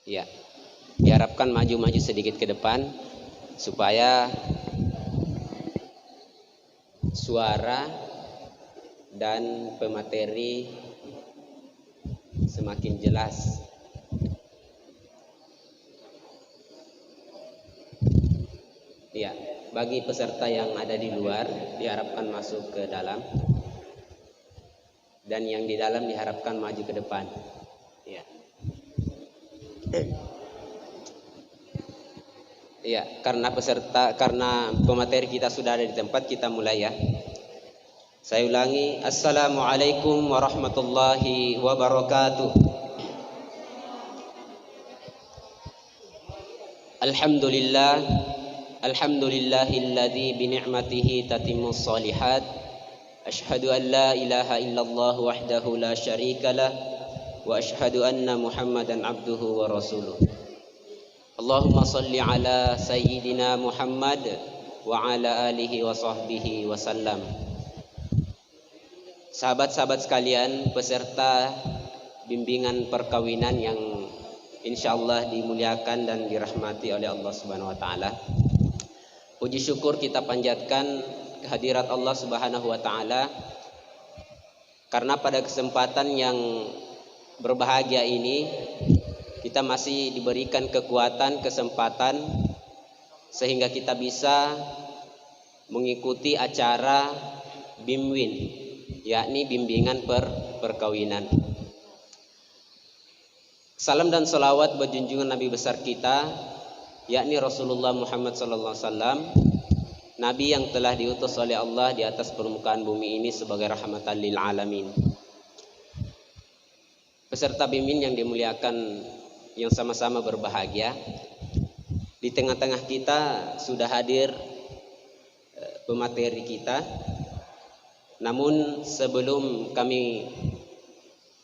Ya, diharapkan maju-maju sedikit ke depan supaya suara dan pemateri semakin jelas. Ya, bagi peserta yang ada di luar diharapkan masuk ke dalam, dan yang di dalam diharapkan maju ke depan. Ya. Ya, karena pemateri kita sudah ada di tempat, kita mulai ya. Saya ulangi, Assalamualaikum warahmatullahi wabarakatuh. Alhamdulillahilladzi bini'matihi tatimmus shalihat. Asyhadu an la ilaha illallah wahdahu la syarikalah wa asyhadu anna Muhammadan abduhu wa rasuluh. Allahumma salli ala sayyidina Muhammad wa ala alihi wa sahbihi wa sallam. Sahabat-sahabat sekalian, peserta bimbingan perkawinan yang insyaallah dimuliakan dan dirahmati oleh Allah Subhanahu wa taala. Puji syukur kita panjatkan kehadirat Allah Subhanahu wa taala karena pada kesempatan yang berbahagia ini kita masih diberikan kekuatan, kesempatan sehingga kita bisa mengikuti acara BIMWIN, yakni bimbingan perkawinan. Salam dan salawat buat junjungan Nabi besar kita, yakni Rasulullah Muhammad SAW, Nabi yang telah diutus oleh Allah di atas permukaan bumi ini sebagai rahmatan lil alamin. Peserta BIMWIN yang dimuliakan, yang sama-sama berbahagia, di tengah-tengah kita sudah hadir pemateri kita. Namun sebelum kami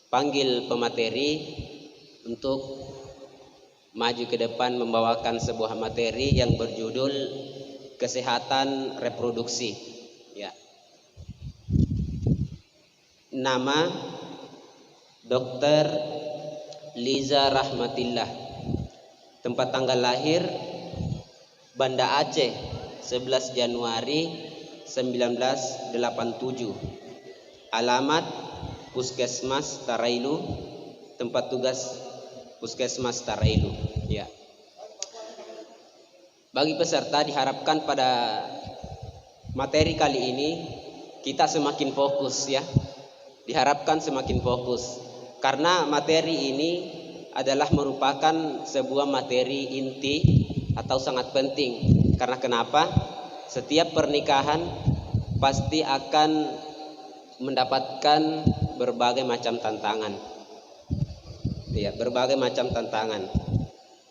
panggil pemateri untuk maju ke depan membawakan sebuah materi yang berjudul kesehatan reproduksi, ya. Nama Dr. Liza Rahmatillah, tempat tanggal lahir Banda Aceh 11 Januari 1987, alamat Puskesmas Tarailu, tempat tugas Puskesmas Tarailu, ya. Bagi peserta diharapkan pada materi kali ini kita semakin fokus, ya. Diharapkan semakin fokus karena materi ini adalah merupakan sebuah materi inti atau sangat penting. Karena kenapa? Setiap pernikahan pasti akan mendapatkan berbagai macam tantangan. Ya, berbagai macam tantangan.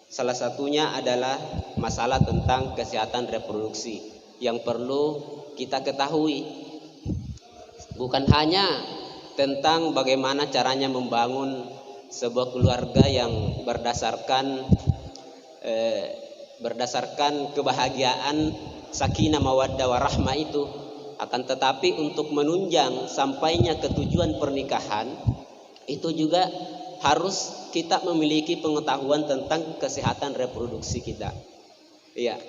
Salah satunya adalah masalah tentang kesehatan reproduksi yang perlu kita ketahui. Bukan hanya tentang bagaimana caranya membangun sebuah keluarga yang berdasarkan kebahagiaan sakinah mawaddah warahmah itu, akan tetapi untuk menunjang sampainya ke tujuan pernikahan itu juga harus kita memiliki pengetahuan tentang kesehatan reproduksi kita. Iya.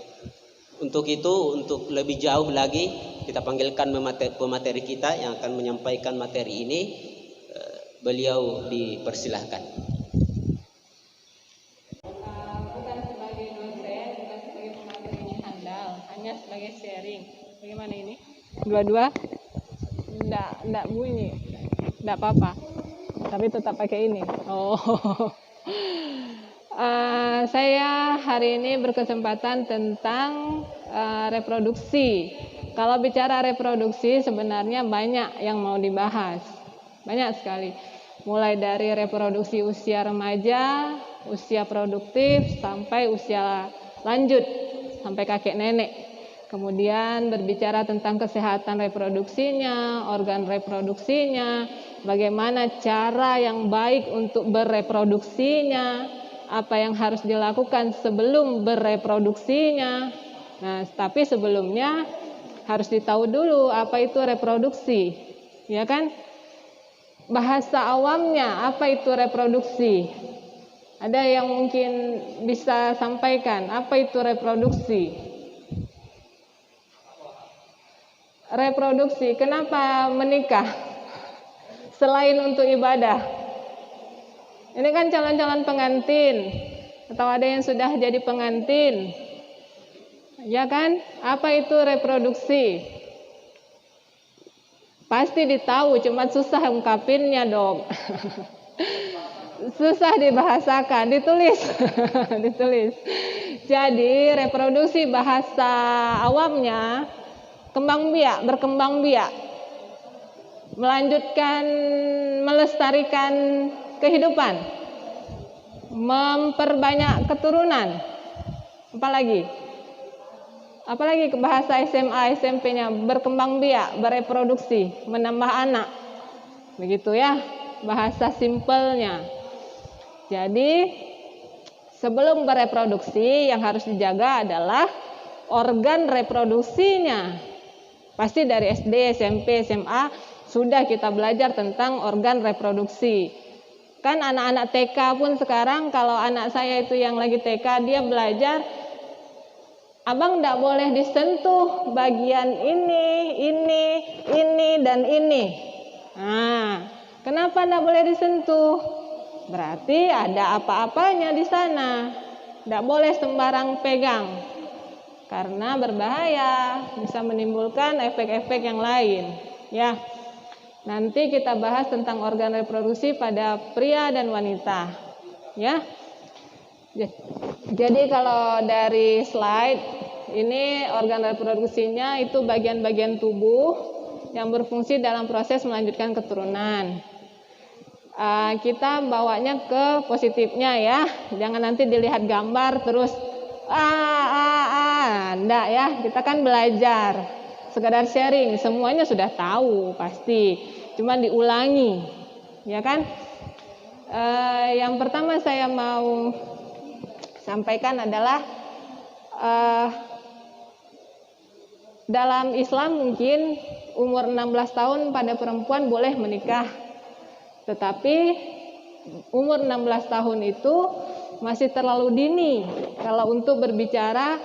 Untuk itu, untuk lebih jauh lagi kita panggilkan pemateri kita yang akan menyampaikan materi ini. Beliau dipersilahkan. Bukan sebagai dosen, bukan sebagai pemateri ini handal, hanya sebagai sharing. Bagaimana ini? Dua-dua? Enggak bunyi. Enggak apa-apa. Tapi tetap pakai ini. Oh. Saya hari ini berkesempatan tentang reproduksi. Kalau bicara reproduksi sebenarnya banyak yang mau dibahas. Banyak sekali. Mulai dari reproduksi usia remaja, usia produktif, sampai usia lanjut, sampai kakek nenek. Kemudian berbicara tentang kesehatan reproduksinya, organ reproduksinya, bagaimana cara yang baik untuk bereproduksinya, apa yang harus dilakukan sebelum bereproduksinya. Nah, tapi sebelumnya harus ditahu dulu apa itu reproduksi, ya kan? Bahasa awamnya apa itu reproduksi? Ada yang mungkin bisa sampaikan apa itu reproduksi? Reproduksi, kenapa menikah selain untuk ibadah? Ini kan calon-calon pengantin atau ada yang sudah jadi pengantin, ya kan? Apa itu reproduksi? Pasti ditahu, cuma susah ungkapinnya dong. Susah dibahasakan, ditulis. Ditulis. Jadi reproduksi bahasa awamnya kembang biak, berkembang biak, melanjutkan, melestarikan kehidupan, memperbanyak keturunan. Apalagi ke bahasa SMA, SMP-nya berkembang biak, bereproduksi, menambah anak. Begitu ya, bahasa simpelnya. Jadi sebelum bereproduksi yang harus dijaga adalah organ reproduksinya. Pasti dari SD, SMP, SMA sudah kita belajar tentang organ reproduksi. Kan anak-anak TK pun sekarang, kalau anak saya itu yang lagi TK, dia belajar, abang tidak boleh disentuh bagian ini, dan ini. Nah, kenapa tidak boleh disentuh? Berarti ada apa-apanya di sana. Tidak boleh sembarang pegang. Karena berbahaya, bisa menimbulkan efek-efek yang lain. Ya, nanti kita bahas tentang organ reproduksi pada pria dan wanita. Ya, jadi kalau dari slide ini organ reproduksinya itu bagian-bagian tubuh yang berfungsi dalam proses melanjutkan keturunan. Kita bawanya ke positifnya ya, jangan nanti dilihat gambar terus enggak ya, kita kan belajar, sekedar sharing, semuanya sudah tahu pasti, cuma diulangi, ya kan? Yang pertama saya mau sampaikan adalah dalam Islam mungkin umur 16 tahun pada perempuan boleh menikah. Tetapi umur 16 tahun itu masih terlalu dini kalau untuk berbicara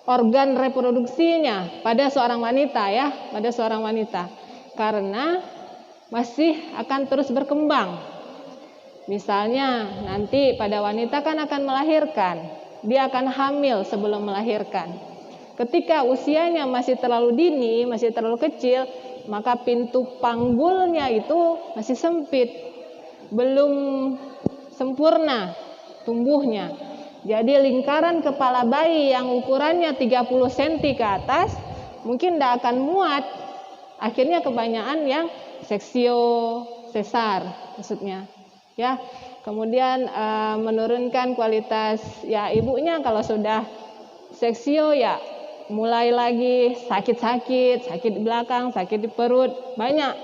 organ reproduksinya pada seorang wanita ya, pada seorang wanita. Karena masih akan terus berkembang. Misalnya nanti pada wanita kan akan melahirkan, dia akan hamil sebelum melahirkan. Ketika usianya masih terlalu dini, masih terlalu kecil, maka pintu panggulnya itu masih sempit, belum sempurna tumbuhnya. Jadi lingkaran kepala bayi yang ukurannya 30 cm ke atas mungkin tidak akan muat. Akhirnya kebanyakan yang seksio sesar maksudnya. Ya, kemudian menurunkan kualitas ya ibunya. Kalau sudah seksio ya mulai lagi sakit di belakang, sakit di perut, banyak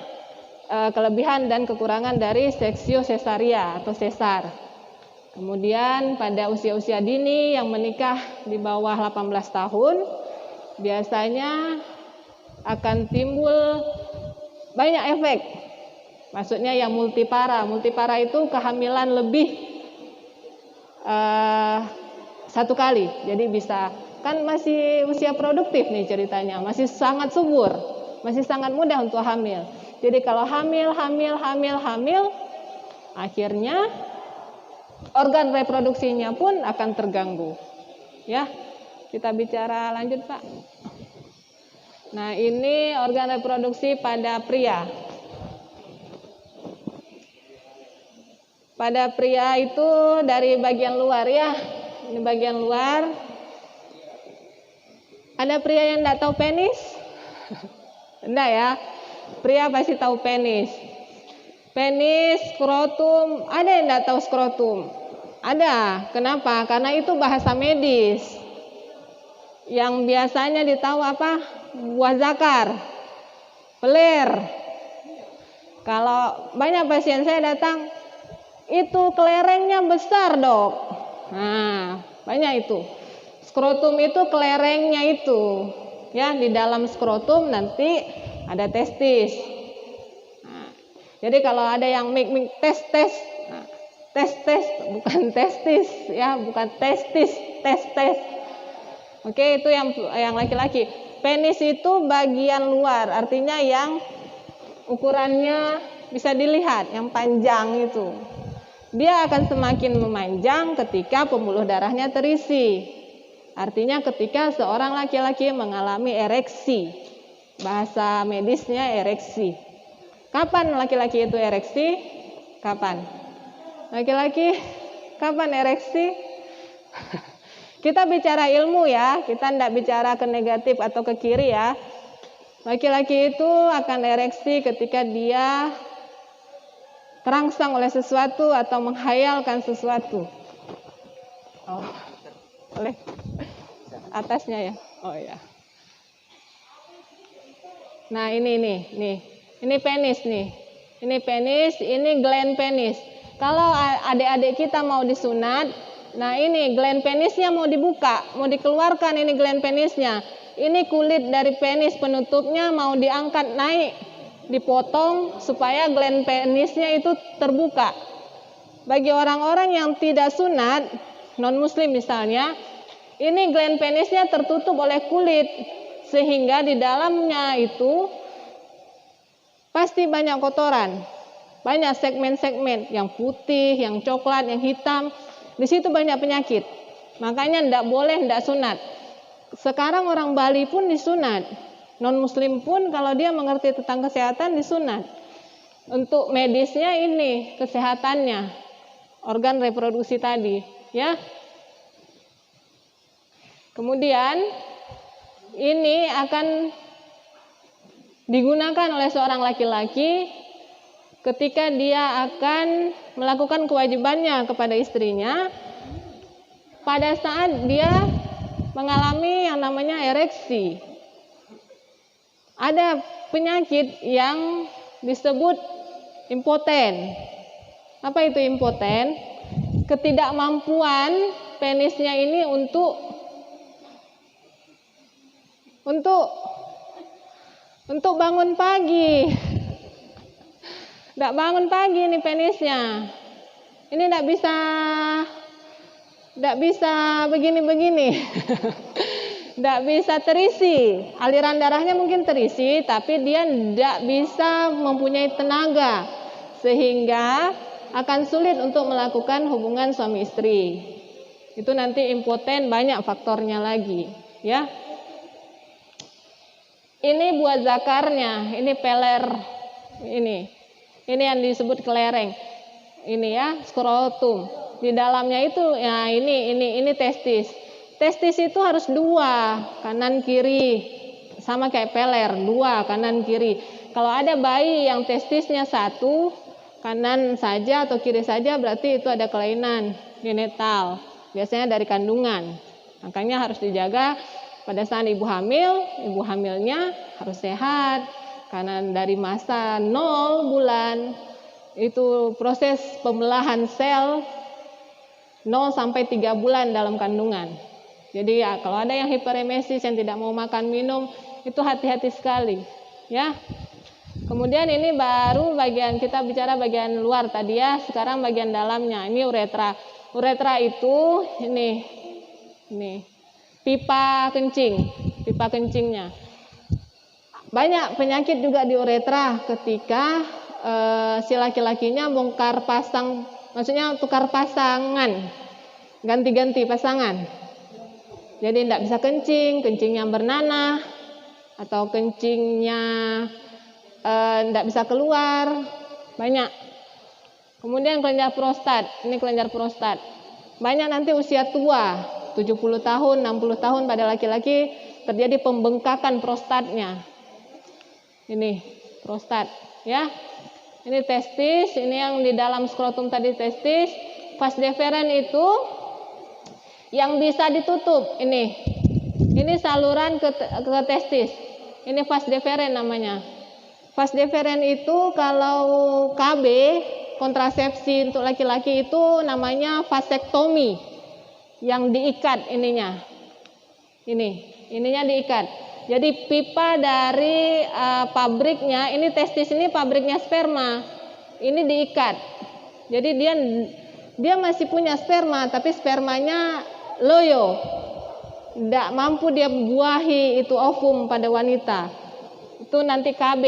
kelebihan dan kekurangan dari seksio sesaria atau sesar. Kemudian pada usia-usia dini yang menikah di bawah 18 tahun biasanya akan timbul banyak efek. Maksudnya yang multipara. Multipara itu kehamilan lebih 1 kali. Jadi bisa, kan masih usia produktif nih ceritanya, masih sangat subur, masih sangat mudah untuk hamil. Jadi kalau hamil, akhirnya organ reproduksinya pun akan terganggu. Ya, kita bicara lanjut Pak. Nah ini organ reproduksi pada pria. Pada pria itu dari bagian luar ya, ini bagian luar. Ada pria yang tidak tahu penis? Enggak ya, pria pasti tahu penis. Penis, skrotum, ada yang tidak tahu skrotum? Ada, kenapa? Karena itu bahasa medis. Yang biasanya ditahu apa? Buah zakar, pelir. Kalau banyak pasien saya datang, itu kelerengnya besar dok. Nah, banyak itu. Skrotum itu kelerengnya itu, ya di dalam skrotum nanti ada testis. Nah, jadi kalau ada yang tes, nah, bukan testis ya, bukan testis, tes. Oke, itu yang laki-laki. Penis itu bagian luar, artinya yang ukurannya bisa dilihat, yang panjang itu. Dia akan semakin memanjang ketika pembuluh darahnya terisi. Artinya ketika seorang laki-laki mengalami ereksi. Bahasa medisnya ereksi. Kapan laki-laki itu ereksi? Kapan? Laki-laki kapan ereksi? Kita bicara ilmu ya, kita tidak bicara ke negatif atau ke kiri ya. Laki-laki itu akan ereksi ketika dia terangsang oleh sesuatu atau menghayalkan sesuatu. Oh, boleh. Atasnya ya. Oh ya. Nah ini penis nih. Ini penis, ini gland penis. Kalau adik-adik kita mau disunat, nah ini gland penisnya mau dibuka, mau dikeluarkan ini gland penisnya. Ini kulit dari penis penutupnya mau diangkat naik, dipotong supaya gland penisnya itu terbuka. Bagi orang-orang yang tidak sunat, non-muslim misalnya, ini gland penisnya tertutup oleh kulit, sehingga di dalamnya itu pasti banyak kotoran, banyak segmen-segmen yang putih, yang coklat, yang hitam. Di situ banyak penyakit. Makanya tidak sunat. Sekarang orang Bali pun disunat. Non-muslim pun kalau dia mengerti tentang kesehatan disunat. Untuk medisnya ini kesehatannya, organ reproduksi tadi, ya. Kemudian ini akan digunakan oleh seorang laki-laki ketika dia akan melakukan kewajibannya kepada istrinya pada saat dia mengalami yang namanya ereksi. Ada penyakit yang disebut impoten. Apa itu impoten? Ketidakmampuan penisnya ini untuk bangun pagi. Tidak bangun pagi nih penisnya. Ini tidak bisa begini-begini. Tidak bisa terisi. Aliran darahnya mungkin terisi, tapi dia tidak bisa mempunyai tenaga. Sehingga akan sulit untuk melakukan hubungan suami istri. Itu nanti impoten, banyak faktornya lagi. Ya. Ini buat zakarnya, ini peler, ini yang disebut kelereng, ini ya skrotum. Di dalamnya itu, ya ini testis. Testis itu harus 2, kanan kiri, sama kayak peler, 2 kanan kiri. Kalau ada bayi yang testisnya 1, kanan saja atau kiri saja, berarti itu ada kelainan genetal, biasanya dari kandungan. Makanya harus dijaga. Pada saat ibu hamilnya harus sehat, karena dari masa 0 bulan itu proses pembelahan sel 0 sampai 3 bulan dalam kandungan. Jadi ya kalau ada yang hiperemesis yang tidak mau makan minum itu hati-hati sekali, ya. Kemudian ini baru kita bicara bagian luar tadi ya, sekarang bagian dalamnya. Ini uretra. Uretra itu ini pipa kencingnya. Banyak penyakit juga di uretra ketika si laki-lakinya bongkar pasang, maksudnya tukar pasangan, ganti-ganti pasangan. Jadi tidak bisa kencingnya bernanah, atau kencingnya tidak bisa keluar, banyak. Kemudian kelenjar prostat, ini kelenjar prostat. Banyak nanti usia tua, 70 tahun, 60 tahun pada laki-laki terjadi pembengkakan prostatnya. Ini prostat, ya. Ini testis, ini yang di dalam skrotum tadi testis. Vas deferens itu yang bisa ditutup, ini saluran ke testis. Ini vas deferens namanya. Vas deferens itu kalau KB, kontrasepsi untuk laki-laki itu namanya vasektomi. Yang diikat ininya. Ininya diikat. Jadi pipa dari pabriknya, ini testis ini pabriknya sperma. Ini diikat. Jadi dia Dia masih punya sperma, tapi spermanya loyo. Tidak mampu dia buahi itu ovum pada wanita. Itu nanti KB,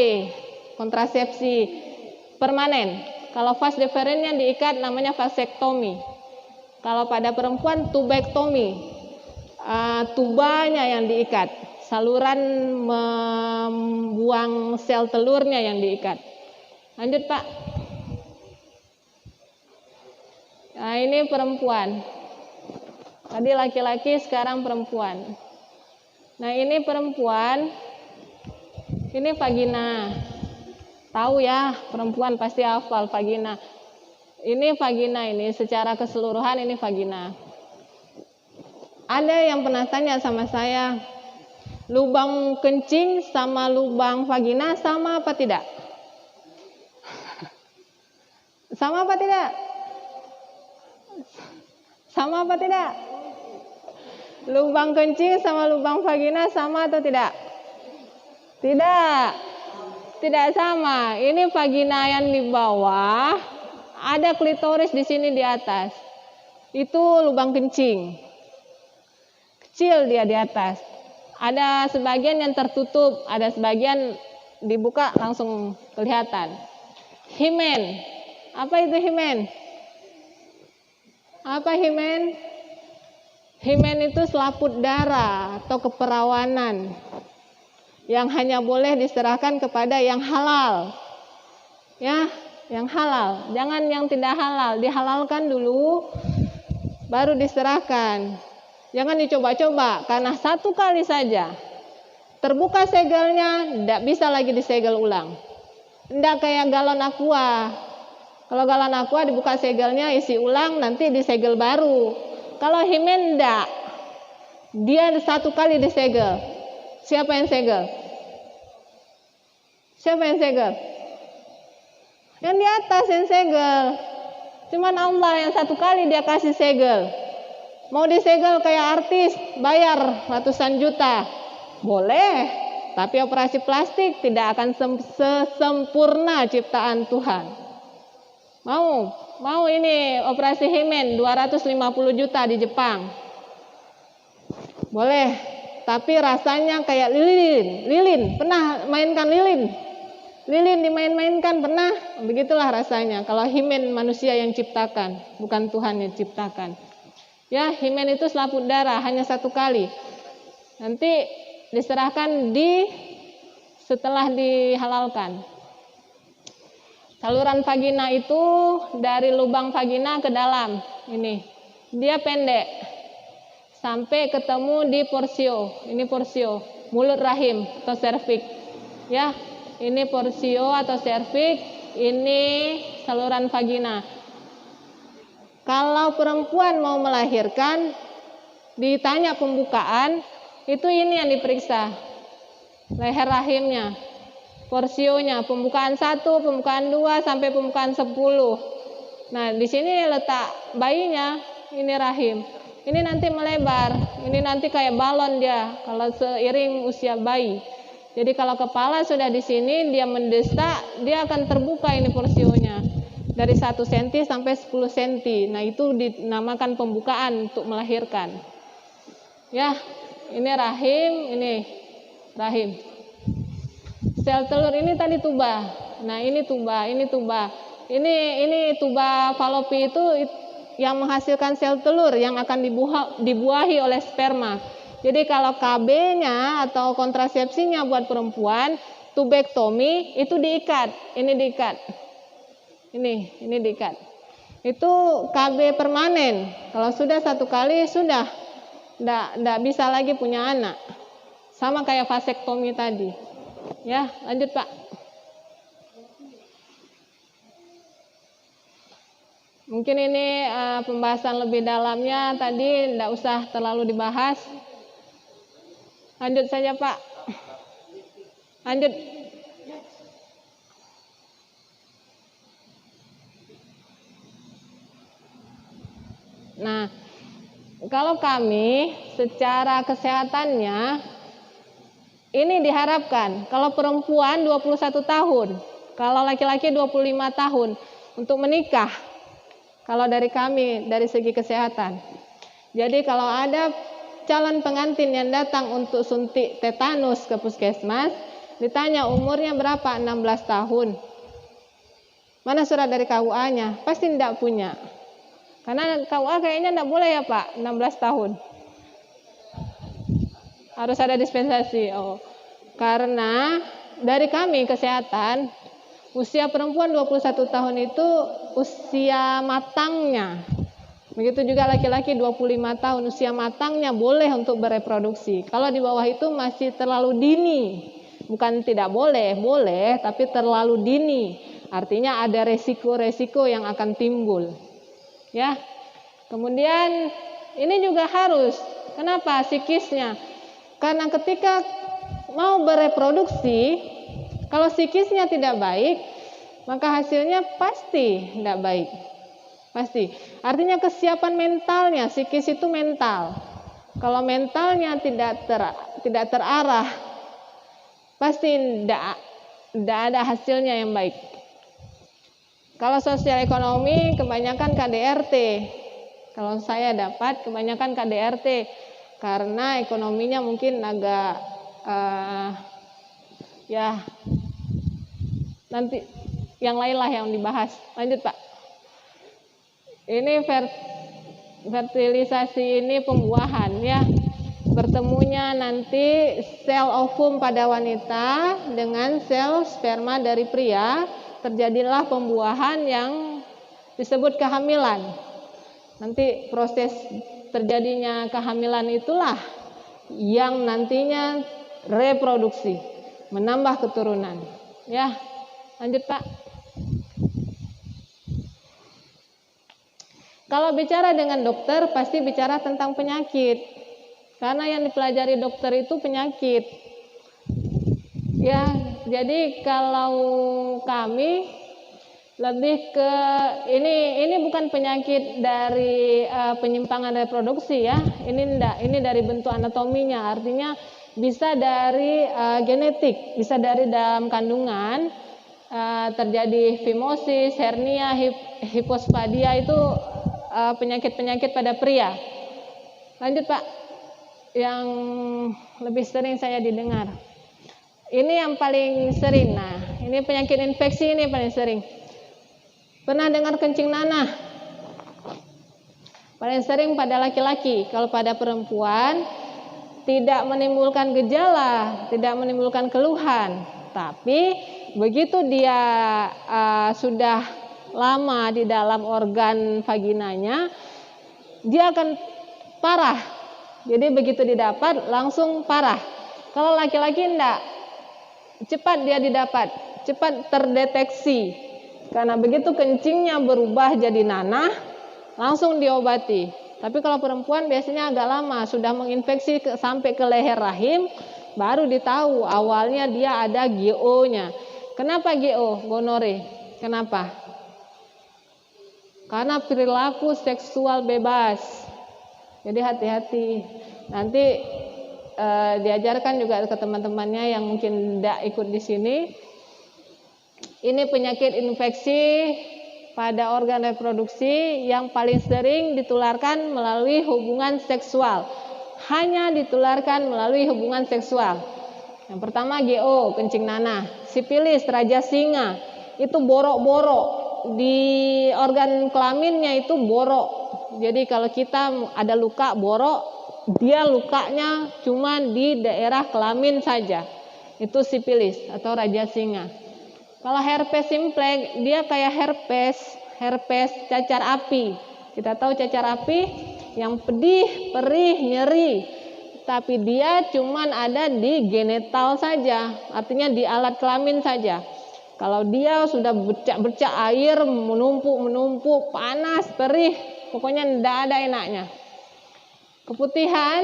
kontrasepsi permanen. Kalau vas deferensnya diikat namanya vasektomi. Kalau pada perempuan tubektomi, tubanya yang diikat, saluran membuang sel telurnya yang diikat. Lanjut Pak. Nah ini perempuan. Tadi laki-laki, sekarang perempuan. Nah ini perempuan, ini vagina. Tahu ya, perempuan pasti hafal vagina. Ini vagina, ini secara keseluruhan ini vagina. Ada yang pernah tanya sama saya, lubang kencing sama lubang vagina sama apa tidak? Sama apa tidak? Sama apa tidak? Lubang kencing sama lubang vagina sama atau tidak? Tidak. Tidak sama. Ini vagina yang di bawah, ada klitoris di sini di atas. Itu lubang kencing. Kecil dia di atas. Ada sebagian yang tertutup, ada sebagian dibuka langsung kelihatan. Himen. Apa itu himen? Apa himen? Himen itu selaput darah atau keperawanan yang hanya boleh diserahkan kepada yang halal. Ya, yang halal. Jangan yang tidak halal, dihalalkan dulu baru diserahkan. Jangan dicoba-coba karena satu kali saja terbuka segelnya, tidak bisa lagi disegel ulang. Tidak kayak galon aqua. Kalau galon aqua dibuka segelnya, isi ulang, nanti disegel baru. Kalau himen enggak, dia satu kali disegel. Siapa yang segel? Siapa yang segel? Yang di atas yang segel. Cuman Allah yang satu kali dia kasih segel. Mau disegel kayak artis, bayar ratusan juta. Boleh, tapi operasi plastik tidak akan sesempurna ciptaan Tuhan. Mau ini operasi himen 250 juta di Jepang. Boleh, tapi rasanya kayak lilin. Lilin, pernah mainkan lilin? Lilin dimain-mainkan pernah? Begitulah rasanya kalau himen manusia yang ciptakan, bukan Tuhan yang ciptakan. Ya, himen itu selaput darah hanya satu kali. Nanti diserahkan setelah dihalalkan. Saluran vagina itu dari lubang vagina ke dalam. Ini. Dia pendek. Sampai ketemu di porsio. Ini porsio, mulut rahim atau serviks. Ya, ini porsio atau serviks, ini saluran vagina. Kalau perempuan mau melahirkan, ditanya pembukaan, itu ini yang diperiksa. Leher rahimnya. Porsionya, pembukaan 1, pembukaan 2, sampai pembukaan 10. Nah, di sini letak bayinya, ini rahim. Ini nanti melebar, ini nanti kayak balon dia, kalau seiring usia bayi. Jadi kalau kepala sudah di sini, dia mendesak, dia akan terbuka ini porsionya. Dari 1 cm sampai 10 cm. Nah, itu dinamakan pembukaan untuk melahirkan. Ya, ini rahim, ini rahim. Sel telur ini tadi tuba. Nah, ini tuba, ini tuba. Ini tuba falopi itu yang menghasilkan sel telur yang akan dibuahi oleh sperma. Jadi kalau KB-nya atau kontrasepsinya buat perempuan, tubektomi itu diikat. Ini diikat. Ini diikat. Itu KB permanen. Kalau sudah satu kali sudah enggak bisa lagi punya anak. Sama kayak vasektomi tadi. Ya, lanjut Pak. Mungkin ini pembahasan lebih dalamnya tadi tidak usah terlalu dibahas. Lanjut saja Pak. Lanjut. Nah, kalau kami secara kesehatannya ini diharapkan kalau perempuan 21 tahun, kalau laki-laki 25 tahun untuk menikah. Kalau dari kami, dari segi kesehatan. Jadi kalau ada calon pengantin yang datang untuk suntik tetanus ke puskesmas, ditanya umurnya berapa, 16 tahun. Mana surat dari KUA-nya? Pasti tidak punya. Karena KUA kayaknya tidak boleh ya Pak, 16 tahun. Harus ada dispensasi. Karena dari kami kesehatan, usia perempuan 21 tahun itu usia matangnya. Begitu juga laki-laki 25 tahun usia matangnya boleh untuk bereproduksi. Kalau di bawah itu masih terlalu dini. Bukan tidak boleh, boleh tapi terlalu dini. Artinya ada resiko-resiko yang akan timbul. Ya. Kemudian ini juga harus. Kenapa? Psikisnya. Karena ketika mau bereproduksi, kalau psikisnya tidak baik, maka hasilnya pasti tidak baik. Pasti. Artinya kesiapan mentalnya, psikis itu mental. Kalau mentalnya tidak terarah, pasti tidak ada hasilnya yang baik. Kalau sosial ekonomi kebanyakan KDRT. Kalau saya dapat kebanyakan KDRT karena ekonominya mungkin agak ya nanti yang lain lah yang dibahas. Lanjut Pak. Ini fertilisasi ini pembuahan ya. Bertemunya nanti sel ovum pada wanita dengan sel sperma dari pria, terjadilah pembuahan yang disebut kehamilan. Nanti proses terjadinya kehamilan itulah yang nantinya reproduksi, menambah keturunan. Ya, lanjut Pak. Kalau bicara dengan dokter pasti bicara tentang penyakit. Karena yang dipelajari dokter itu penyakit. Ya, jadi kalau kami lebih ke ini bukan penyakit dari penyimpangan reproduksi ya. Ini enggak, ini dari bentuk anatominya. Artinya bisa dari genetik, bisa dari dalam kandungan terjadi fimosis, hernia, hipospadia itu penyakit-penyakit pada pria. Lanjut Pak, yang lebih sering saya didengar. Ini yang paling sering. Nah, ini penyakit infeksi ini paling sering. Pernah dengar kencing nanah? Paling sering pada laki-laki. Kalau pada perempuan tidak menimbulkan gejala, tidak menimbulkan keluhan. Tapi begitu dia sudah lama di dalam organ vaginanya, dia akan parah. Jadi begitu didapat langsung parah. Kalau laki-laki enggak, cepat dia didapat, cepat terdeteksi. Karena begitu kencingnya berubah jadi nanah, langsung diobati. Tapi kalau perempuan biasanya agak lama, sudah menginfeksi sampai ke leher rahim, baru ditahu awalnya dia ada GO-nya. Kenapa GO? Gonore. Kenapa? Karena perilaku seksual bebas. Jadi hati-hati. Nanti diajarkan juga ke teman-temannya yang mungkin tidak ikut di sini. Ini penyakit infeksi pada organ reproduksi yang paling sering ditularkan melalui hubungan seksual. Hanya ditularkan melalui hubungan seksual. Yang pertama GO, kencing nanah. Sipilis, raja singa. Itu borok-borok. Di organ kelaminnya itu borok. Jadi kalau kita ada luka borok, dia lukanya cuma di daerah kelamin saja. Itu sipilis atau raja singa. Kalau herpes simplex, dia kayak herpes cacar api. Kita tahu cacar api yang pedih, perih, nyeri. Tapi dia cuma ada di genital saja, artinya di alat kelamin saja. Kalau dia sudah bercak-bercak air, menumpuk, panas, perih, pokoknya tidak ada enaknya. Keputihan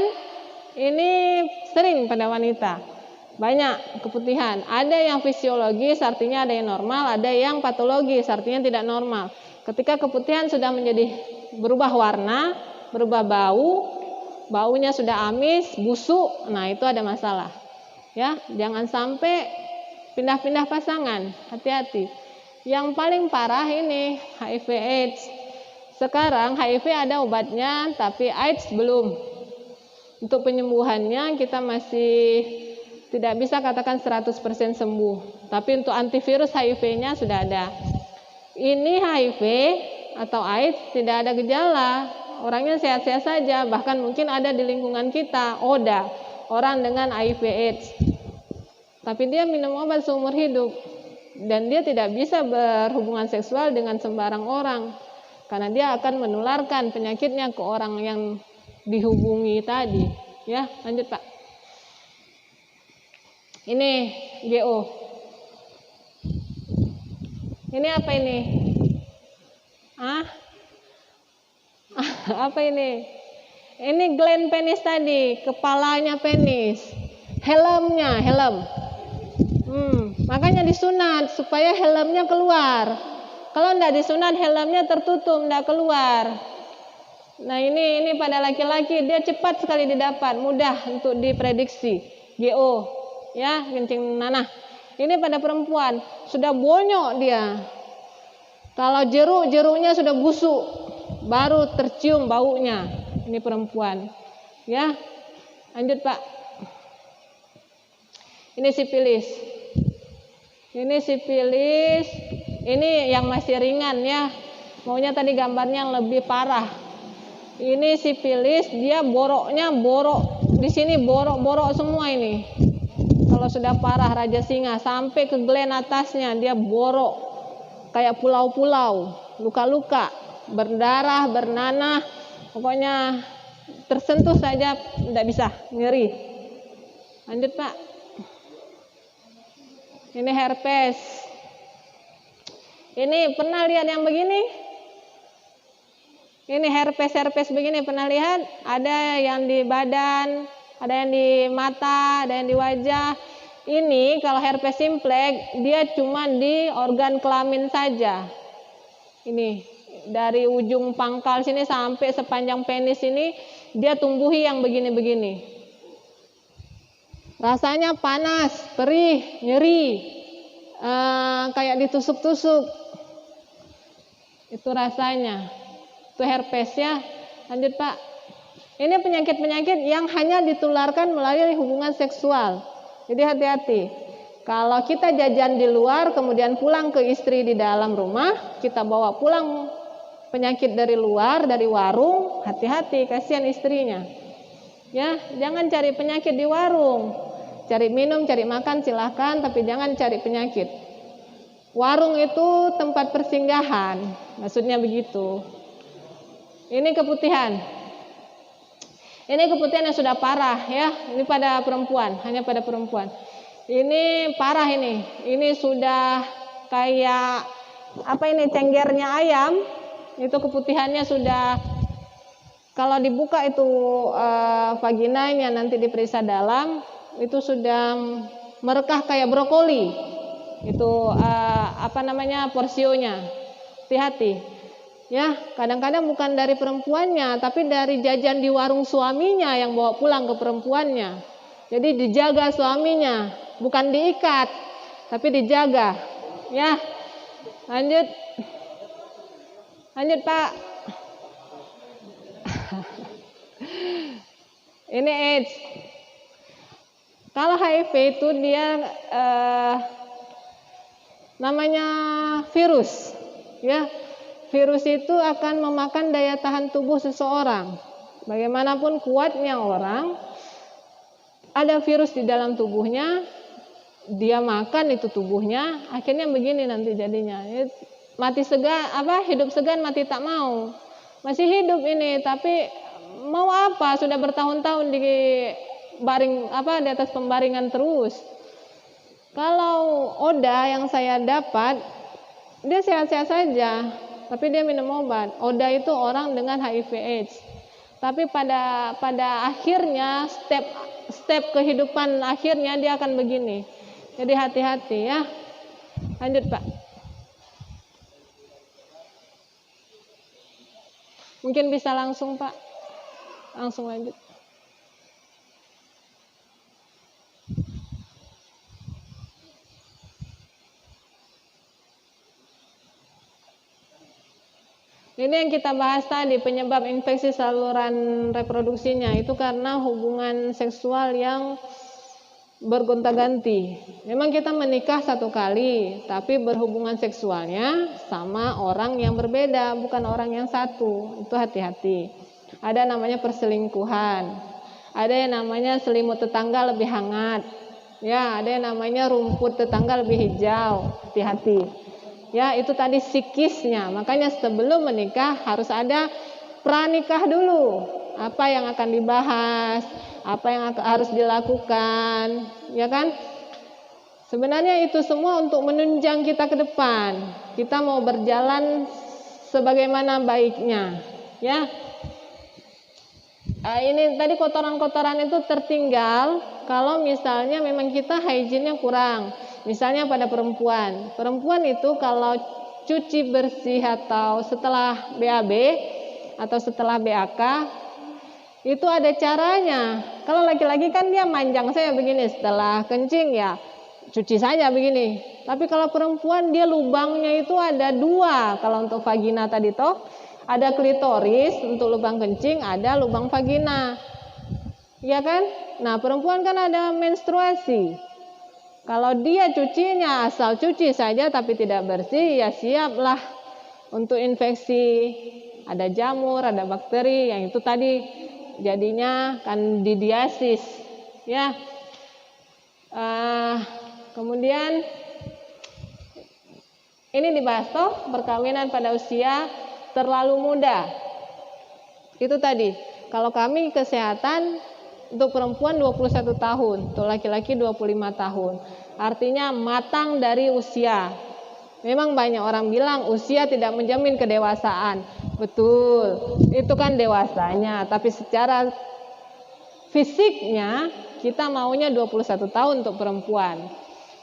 ini sering pada wanita. Banyak keputihan. Ada yang fisiologis, artinya ada yang normal, ada yang patologis, artinya tidak normal. Ketika keputihan sudah menjadi berubah warna, berubah bau, baunya sudah amis, busuk, nah itu ada masalah. Ya, jangan sampai pindah-pindah pasangan, hati-hati. Yang paling parah ini HIV/AIDS. Sekarang HIV ada obatnya, tapi AIDS belum. Untuk penyembuhannya kita masih tidak bisa katakan 100% sembuh. Tapi untuk antivirus HIV-nya sudah ada. Ini HIV atau AIDS tidak ada gejala. Orangnya sehat-sehat saja, bahkan mungkin ada di lingkungan kita, ODA, orang dengan HIV AIDS. Tapi dia minum obat seumur hidup. Dan dia tidak bisa berhubungan seksual dengan sembarang orang. Karena dia akan menularkan penyakitnya ke orang yang dihubungi tadi. Ya, lanjut Pak. Ini GO. Ini apa ini? Apa ini? Ini gland penis tadi, kepalanya penis. Helmnya, helm. Makanya disunat supaya helmnya keluar. Kalau tidak disunat helmnya tertutup, tidak keluar. Nah ini pada laki-laki dia cepat sekali didapat, mudah untuk diprediksi. GO, ya kencing nanah. Ini pada perempuan sudah bonyok dia. Kalau jeruknya sudah busuk, baru tercium baunya. Ini perempuan, ya. Lanjut Pak. Ini sifilis. Ini sifilis. Ini yang masih ringan ya. Maunya tadi gambarnya yang lebih parah. Ini sifilis, dia boroknya borok di sini, borok semua ini. Kalau sudah parah raja singa sampai ke gland atasnya dia borok kayak pulau-pulau, luka-luka, berdarah, bernanah, pokoknya tersentuh saja tidak bisa, nyeri. Lanjut Pak. Ini herpes. Ini pernah lihat yang begini? Ini herpes begini pernah lihat? Ada yang di badan, ada yang di mata, ada yang di wajah. Ini kalau herpes simplex dia cuma di organ kelamin saja. Ini dari ujung pangkal sini sampai sepanjang penis ini dia tumbuhi yang begini-begini. Rasanya panas, perih, nyeri, kayak ditusuk-tusuk. Itu rasanya. Itu herpes ya. Lanjut Pak. Ini penyakit-penyakit yang hanya ditularkan melalui hubungan seksual. Jadi hati-hati. Kalau kita jajan di luar kemudian pulang ke istri di dalam rumah, kita bawa pulang penyakit dari luar, dari warung, hati-hati, kasihan istrinya. Ya, jangan cari penyakit di warung. Cari minum, cari makan silahkan, tapi jangan cari penyakit. Warung itu tempat persinggahan, maksudnya begitu. Ini keputihan. Ini keputihan yang sudah parah ya. Ini pada perempuan, hanya pada perempuan. Ini parah ini. Ini sudah kayak apa ini, cenggernya ayam. Itu keputihannya sudah, kalau dibuka itu vaginanya nanti diperiksa dalam, itu sudah merekah kayak brokoli. Itu porsionya. Hati-hati. Ya, kadang-kadang bukan dari perempuannya, tapi dari jajan di warung suaminya yang bawa pulang ke perempuannya. Jadi dijaga suaminya, bukan diikat, tapi dijaga. Ya, lanjut Pak. Ini AIDS. Kalau HIV itu dia namanya virus, ya. Virus itu akan memakan daya tahan tubuh seseorang. Bagaimanapun kuatnya orang, ada virus di dalam tubuhnya, dia makan itu tubuhnya, akhirnya begini nanti jadinya. Mati segan, hidup segan mati tak mau. Masih hidup ini, tapi mau apa? Sudah bertahun-tahun di baring di atas pembaringan terus. Kalau ODA yang saya dapat, dia sehat-sehat saja. Tapi dia minum obat. ODA itu orang dengan HIV/AIDS. Tapi pada akhirnya step kehidupan akhirnya dia akan begini. Jadi hati-hati ya. Lanjut Pak. Mungkin bisa langsung Pak. Langsung lanjut. Ini yang kita bahas tadi, penyebab infeksi saluran reproduksinya itu karena hubungan seksual yang bergonta-ganti. Memang kita menikah 1 kali, tapi berhubungan seksualnya sama orang yang berbeda, bukan orang yang satu. Itu hati-hati. Ada namanya perselingkuhan. Ada yang namanya selimut tetangga lebih hangat. Ya, ada yang namanya rumput tetangga lebih hijau. Hati-hati. Ya, itu tadi psikisnya. Makanya sebelum menikah harus ada pranikah dulu. Apa yang akan dibahas, apa yang harus dilakukan, ya kan? Sebenarnya itu semua untuk menunjang kita ke depan. Kita mau berjalan sebagaimana baiknya, ya. Ini tadi kotoran-kotoran itu tertinggal kalau misalnya memang kita hygiene-nya kurang. Misalnya pada perempuan. Perempuan itu kalau cuci bersih atau setelah BAB atau setelah BAK itu ada caranya. Kalau laki-laki kan dia manjang saya begini, setelah kencing ya cuci saja begini. Tapi kalau perempuan dia lubangnya itu ada 2. Kalau untuk vagina tadi toh ada klitoris untuk lubang kencing, ada lubang vagina. Ya kan? Nah, perempuan kan ada menstruasi. Kalau dia cucinya asal cuci saja tapi tidak bersih, ya siaplah untuk infeksi. Ada jamur, ada bakteri, yang itu tadi jadinya kandidiasis. Ya. Kemudian ini dibahas toh, perkawinan pada usia terlalu muda. Itu tadi. Kalau kami kesehatan untuk perempuan 21 tahun, untuk laki-laki 25 tahun. Artinya matang dari usia. Memang banyak orang bilang usia tidak menjamin kedewasaan. Betul, itu kan dewasanya. Tapi secara fisiknya kita maunya 21 tahun untuk perempuan.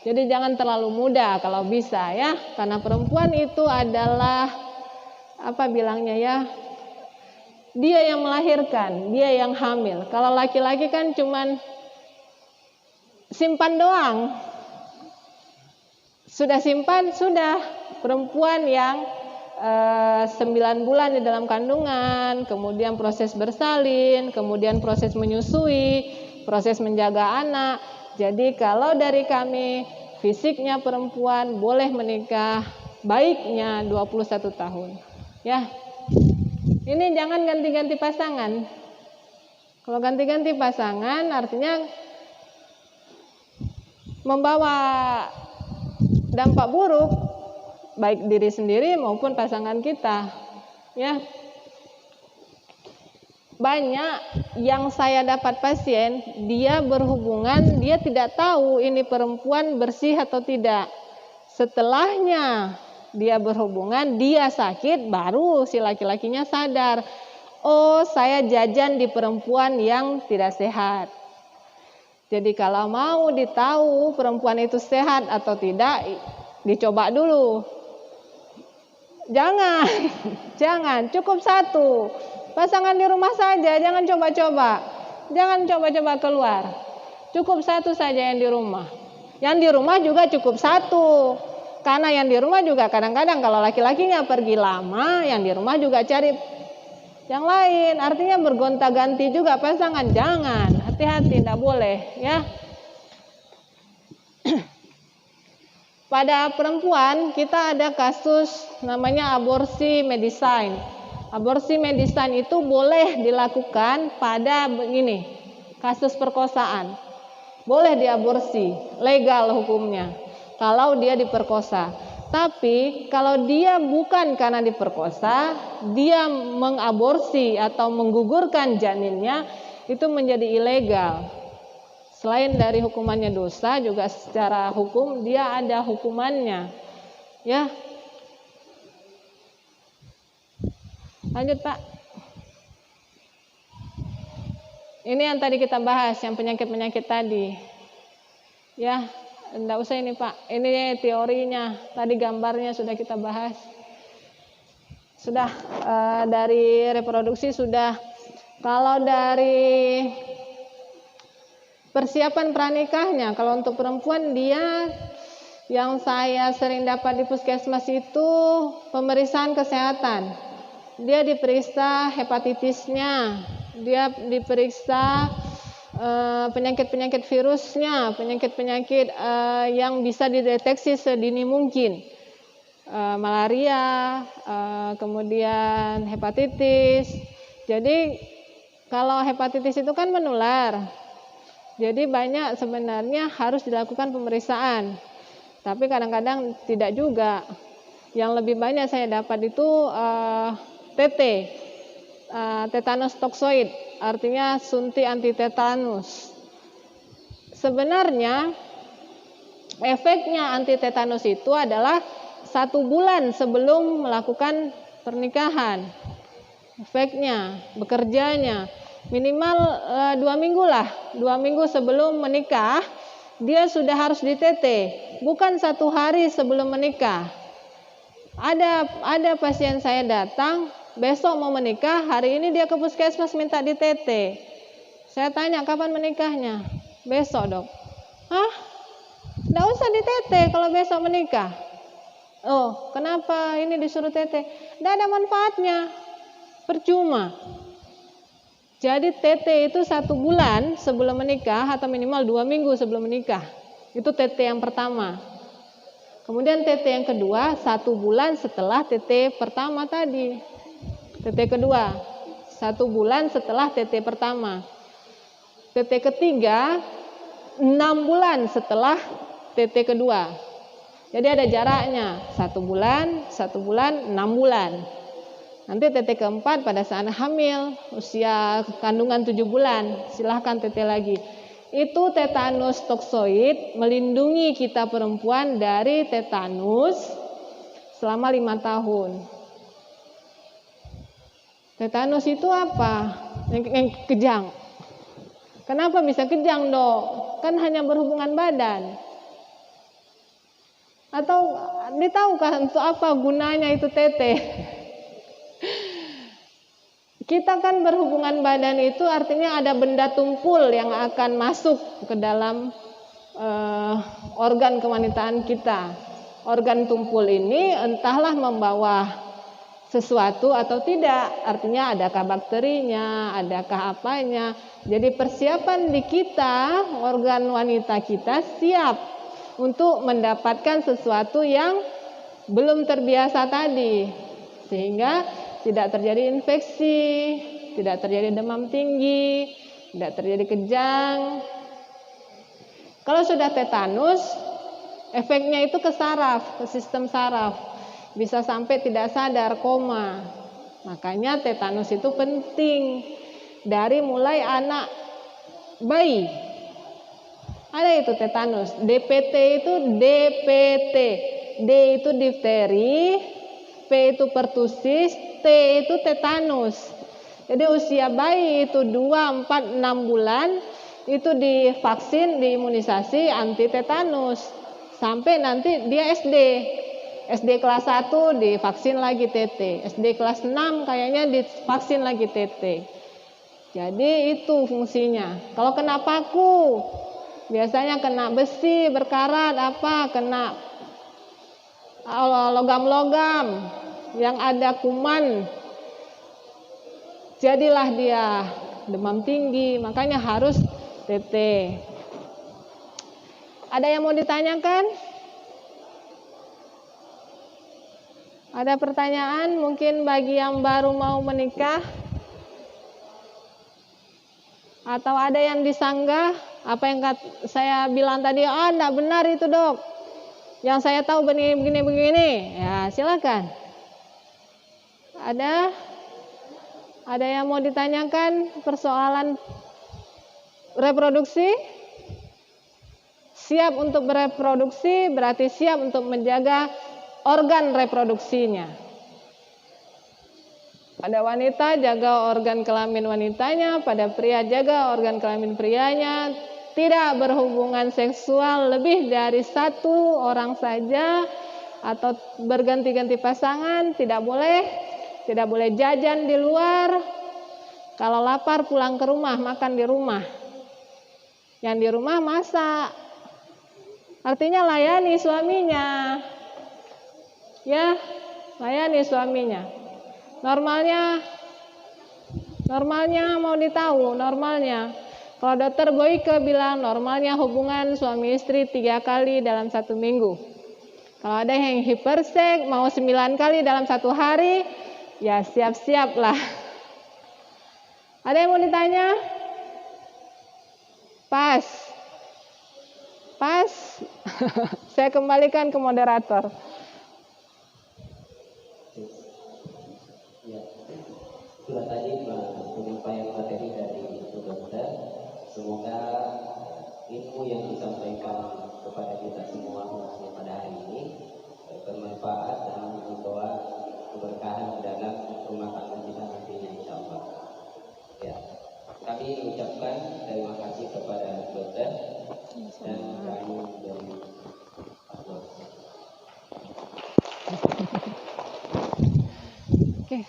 Jadi jangan terlalu muda kalau bisa ya. Karena perempuan itu adalah, apa bilangnya ya, dia yang melahirkan, dia yang hamil. Kalau laki-laki kan cuman simpan doang. Sudah simpan, sudah. Perempuan yang 9 bulan di dalam kandungan, kemudian proses bersalin, kemudian proses menyusui, proses menjaga anak. Jadi kalau dari kami, fisiknya perempuan boleh menikah, baiknya 21 tahun. Ya. Ini jangan ganti-ganti pasangan. Kalau ganti-ganti pasangan artinya membawa dampak buruk baik diri sendiri maupun pasangan kita. Ya. Banyak yang saya dapat pasien, dia berhubungan, dia tidak tahu ini perempuan bersih atau tidak. Setelahnya dia berhubungan, dia sakit, baru si laki-lakinya sadar. Oh, saya jajan di perempuan yang tidak sehat. Jadi kalau mau ditahu perempuan itu sehat atau tidak, dicoba dulu. Jangan, cukup 1. Pasangan di rumah saja, jangan coba-coba. Jangan coba-coba keluar. Cukup 1 saja yang di rumah. Yang di rumah juga cukup 1. Karena yang di rumah juga kadang-kadang kalau laki-lakinya pergi lama, yang di rumah juga cari yang lain. Artinya bergonta-ganti juga pasangan. Jangan, hati-hati, tidak boleh ya. Pada perempuan kita ada kasus namanya aborsi medicine. Aborsi medicine itu boleh dilakukan pada begini, kasus perkosaan. Boleh diaborsi, legal hukumnya. Kalau dia diperkosa. Tapi kalau dia bukan karena diperkosa, dia mengaborsi atau menggugurkan janinnya, itu menjadi ilegal. Selain dari hukumannya dosa, juga secara hukum dia ada hukumannya. Ya. Lanjut, Pak. Ini yang tadi kita bahas, yang penyakit-penyakit tadi. Ya. Enggak usah ini Pak, ini teorinya, tadi gambarnya sudah kita bahas. Sudah dari reproduksi sudah. Kalau dari persiapan pranikahnya, kalau untuk perempuan dia yang saya sering dapat di puskesmas itu pemeriksaan kesehatan. dia diperiksa hepatitisnya, dia diperiksa penyakit-penyakit virusnya, penyakit-penyakit yang bisa dideteksi sedini mungkin, malaria, kemudian hepatitis. Jadi kalau hepatitis itu kan menular, jadi banyak sebenarnya harus dilakukan pemeriksaan, tapi kadang-kadang tidak juga. Yang lebih banyak saya dapat itu TT, tetanus toksoid, artinya suntik anti tetanus. Sebenarnya efeknya anti tetanus itu adalah 1 bulan sebelum melakukan pernikahan. Efeknya, bekerjanya minimal 2 minggu lah. 2 minggu sebelum menikah dia sudah harus di TT, bukan 1 hari sebelum menikah. Ada pasien saya datang besok mau menikah, hari ini dia ke puskesmas minta di TT. Saya tanya kapan menikahnya? Besok, Dok. Hah? Nggak usah di TT kalau besok menikah. Oh, kenapa ini disuruh TT? Nggak ada manfaatnya, percuma. Jadi TT itu 1 bulan sebelum menikah atau minimal 2 minggu sebelum menikah. Itu TT yang pertama. Kemudian TT yang kedua 1 bulan setelah TT pertama tadi. TT kedua 1 bulan setelah TT pertama. TT ketiga 6 bulan setelah TT kedua. Jadi ada jaraknya 1 bulan, 1 bulan, 6 bulan. Nanti TT keempat pada saat hamil, usia kandungan 7 bulan, silahkan TT lagi. Itu tetanus toksoid melindungi kita perempuan dari tetanus selama 5 tahun. Tetanus itu apa? Yang kejang. Kenapa bisa kejang, Dok? Kan hanya berhubungan badan. Atau ditahukah untuk apa gunanya itu TT? Kita kan berhubungan badan itu artinya ada benda tumpul yang akan masuk ke dalam organ kewanitaan kita. Organ tumpul ini entahlah membawa sesuatu atau tidak. Artinya adakah bakterinya, adakah apanya. Jadi persiapan di kita, organ wanita kita siap untuk mendapatkan sesuatu yang belum terbiasa tadi. Sehingga tidak terjadi infeksi, tidak terjadi demam tinggi, tidak terjadi kejang. Kalau sudah tetanus, efeknya itu ke saraf, ke sistem saraf. Bisa sampai tidak sadar, koma. Makanya tetanus itu penting. Dari mulai anak bayi. Ada itu tetanus. DPT itu DPT. D itu difteri, P itu pertusis, T itu tetanus. Jadi usia bayi itu 2, 4, 6 bulan itu divaksin, diimunisasi anti tetanus. Sampai nanti dia SD. SD kelas 1 divaksin lagi TT. SD kelas 6 kayaknya divaksin lagi TT. Jadi itu fungsinya. Kalau kena paku, biasanya kena besi, berkarat, kena logam-logam yang ada kuman, jadilah dia demam tinggi, makanya harus TT. Ada yang mau ditanyakan? Ada pertanyaan mungkin bagi yang baru mau menikah? Atau ada yang disanggah? Apa yang saya bilang tadi, enggak benar itu, Dok. Yang saya tahu begini. Ya, silakan. Ada yang mau ditanyakan persoalan reproduksi? Siap untuk bereproduksi berarti siap untuk menjaga organ reproduksinya. Pada wanita jaga organ kelamin wanitanya, pada pria jaga organ kelamin prianya. Tidak berhubungan seksual lebih dari 1 orang saja atau berganti-ganti pasangan, tidak boleh. Tidak boleh jajan di luar. Kalau lapar pulang ke rumah, makan di rumah. Yang di rumah masak. Artinya layani suaminya. Ya, layani suaminya. Normalnya mau ditahu normalnya. Kalau dokter Boyke bilang normalnya hubungan suami istri 3 kali dalam 1 minggu. Kalau ada yang hiperseks mau 9 kali dalam 1 hari, ya siap-siap lah. Ada yang mau ditanya? Pas. Saya kembalikan ke moderator. Ya, itulah tadi penyampaian materi dari Ibu Dokter. Semoga ilmu yang disampaikan kepada kita semua pada hari ini bermanfaat dan membawa keberkahan dalam rumah tangga kita nantinya, insyaallah. Ya, kami ucapkan terima kasih kepada dokter dan kami dari Allah. Oke.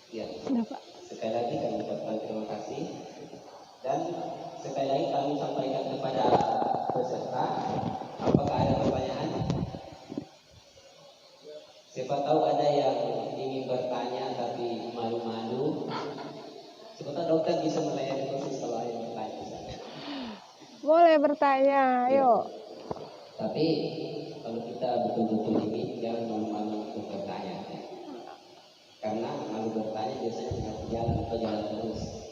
Ya, Sudah, Pak. sekali lagi kami ucapkan terima kasih dan sekali lagi kami sampaikan kepada peserta, apakah ada pertanyaan? Siapa tahu ada yang ingin bertanya tapi malu-malu. Siapa tahu dokter bisa melayani khusus kalau ada yang bertanya. Boleh bertanya, ayo. Tapi kalau kita betul-betul ini jangan malu-malu untuk bertanya. Karena malu bertanya biasanya tidak jalan atau jalan terus.